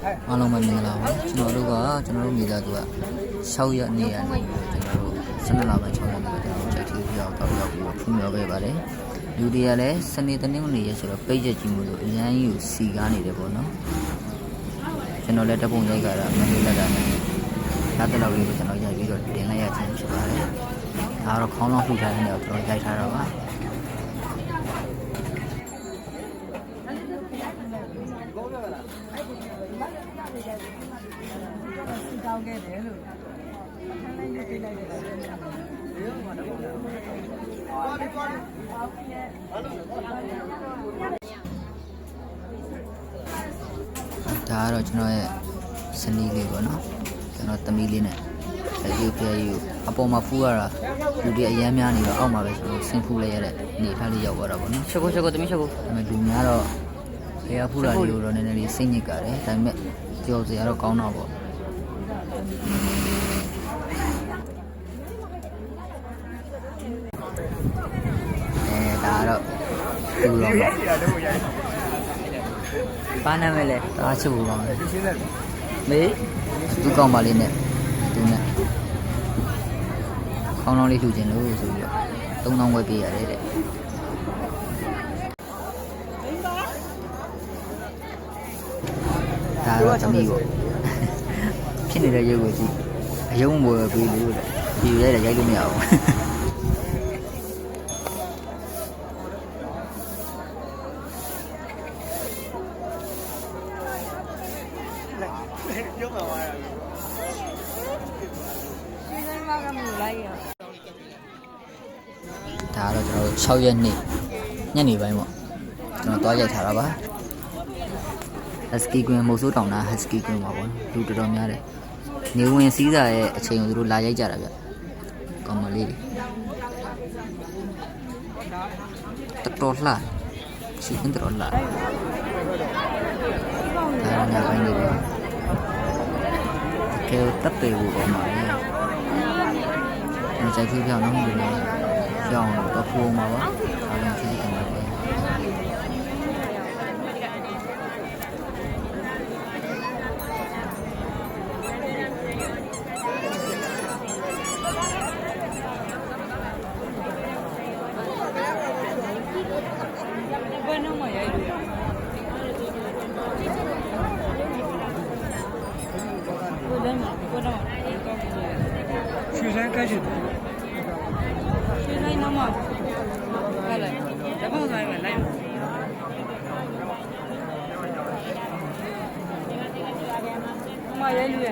အားလုံးပဲမင်္ဂလာပါကျွန်တော်တို့မိသားစုက6ရက်နေ့ကနေကျွန်တော်တို့12လပိုင်း6ရက်နေ့ကကျွန်တော်တို့ကြိုက်ထီးပြောင်းတော့ရောက်ပြီးဖွင့်ပြခဲ့ပါတယ်လူတွေကလည်းစနေတနင်္ဂနွေရက်ဆိုတော့ပိတ်ချက်ကြီးမို့လို့အရန်ကြီးကိုစီကားနေတယ်ပေါ့နော်ကျွန်တော်လည်းတပုံရိုက်ကြတာမင်းလေးလက်တာနဲ့နောက်တစ်လောက်လေးကိုကျွန်တော်ရိုက်ပြီးတော့တင်လိုက်ရခြင်းဖြစ်ပါတယ်ဒါတော့ခေါင်းလောင်းဖိထားတဲ့နေရာကိုကျွန်တော်ရိုက်ထားတာပါတောင်းခဲ့တယ်လို့ထိုင်းလိုက်နေလိုက်တယ်ဒါကတော့ကျွန်တော်ရဲ့စနီးလေးပေါ့နော်ကျွန်တော်သမီးလေးနဲ့ရုပ်ပြည့်ယူအပေါ်မှာဖူးရတာလူတွေအရမ်းများနေတော့အောက်မှာပဲကျွန်တော်ဆင်းဖူးလိုက်ရတဲ့အနေထားလေးရောက်သွားတာပေါ့နော်ချက်ကိုသမီးချက်ကိုဒါပေမဲ့လူများတော့ခေယာဖူးတာလေးကိုတော့နည်းနည်းလေးစိတ်ညစ်ကြတယ်ဒါပေမဲ့ကြော်စရာတော့ကောင်းတော့ပေါ့ဒါတော့ဒီလိုပါနာမဲလေဒါချိုးပါမယ်မေးသူကောင်းပါလေးနဲ့သူနဲ့ခေါင်းလောင်းလေးလှူခြင်းလို့ဆိုပြီးတော့3000ဝယ်ပေးရတယ်တဲ့ဒါတော့သမီးကိုဖြစ်နေတဲ့ရုပ်ကိုကြည့်အယုံဝယ်ပေးလို့တဲ့ဒီရဲရိုက်လို့မရဘူးရုပ်ပါပါရရှင်းနေမှာကမလို့လိုက်ရဒါတော့ကျွန်တော်တို့6ရက်နေ့ညနေပိုင်းပေါ့ကျွန်တော်တွားရိုက်ထားတာပါဟက်စကီကွင်းမို့ဆိုးတောင်တာဟက်စကီကွင်းပါပေါ့လူတော်တော်များတယ်နေဝင်စည်းစာရဲ့အချိန်ကိုသူတို့လာရိုက်ကြတာဗျကောင်းမလေးတော်လှရှိရင်တော်လှဒါညာပိုင်းလေးပဲကဲတပ်ပေဘူးပေါ့မှာလေကျွန်တော်ကြိုက်ကြည့်ပြအောင်နော်ဒီနေ့ကြောင်းတော့ဖိုးမှာပါအားလုံးကြည့်ကြပါမယ်ရွှေဆိုင်ကရှိတယ်ရွှေဆိုင်နောက်မှာကလည်းတပေါက်ဆိုင်မှာလိုက်မရဲလူရ